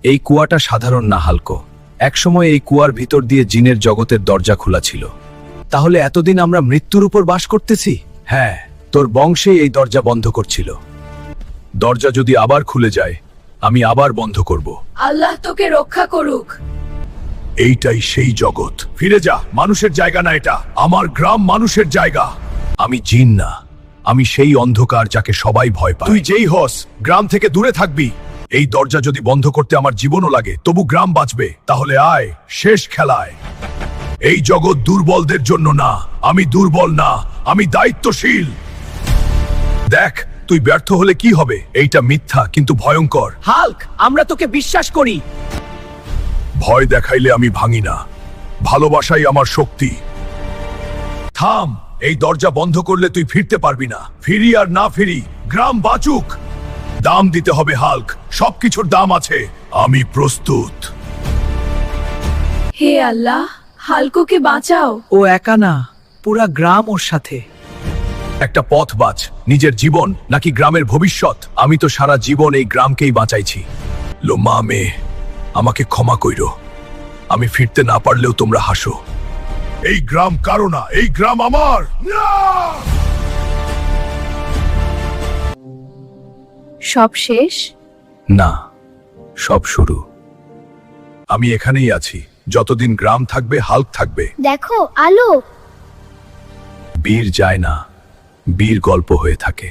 এই কুয়াটা সাধারণ না হালকো। একসময় এই কুয়ার ভিতর দিয়ে জিনের জগতের দরজা খোলা ছিল। তাহলে এতদিন আমরা মৃত্যুর উপর বাস করতেছি? হ্যাঁ, তোর বংশে এই দরজা বন্ধ করছিল। দরজা যদি আবার খুলে যায়, আমি আবার বন্ধ করব। আল্লাহ তোকে রক্ষা করুক। এইটাই সেই জগৎ। ফিরে যা, মানুষের জায়গা না এটা। আমার গ্রাম মানুষের জায়গা। আমি জিন না, আমি সেই অন্ধকার যাকে সবাই ভয় পায়। তুই যেই হস, গ্রাম থেকে দূরে থাকবি। এই দরজা যদি বন্ধ করতে আমার জীবনও লাগে, তবু গ্রাম বাঁচবে। তাহলে আয়, শেষ খেলায়। এই জগৎ দুর্বলদের জন্য না। আমি দুর্বল না, আমি দায়িত্বশীল। দেখ, তুই ব্যর্থ হলে কি হবে? এইটা মিথ্যা কিন্তু ভয়ঙ্কর। হাল্ক, আমরা তোকে বিশ্বাস করি। ভয় দেখাইলে আমি ভাঙি না, ভালোবাসাই আমার শক্তি। থাম, এই দরজা বন্ধ করলে তুই ফিরতে পারবি না। ফিরি আর না ফিরি, গ্রাম বাঁচুক। দাম দিতে হবে হাল্ক, সবকিছুর দাম আছে। আমি প্রস্তুত। হে আল্লাহ, হাল্ককে বাঁচাও। ও একা না, পুরা গ্রাম ওর সাথে। একটা পথ বাঁচ, নিজের জীবন নাকি গ্রামের ভবিষ্যৎ। আমি তো সারা জীবন এই গ্রামকেই বাঁচাইছি। লোমা মে, আমাকে ক্ষমা কইরো। আমি ফিরতে না পারলেও তোমরা হাসো। এই গ্রাম কারো না, এই গ্রাম আমার। সব শেষ? না, সব শুরু। আমি এখানেই আছি। যতদিন গ্রাম থাকবে, হাল্ক থাকবে। দেখো আলো। বীর যায় না, বীর গল্প হয়ে থাকে।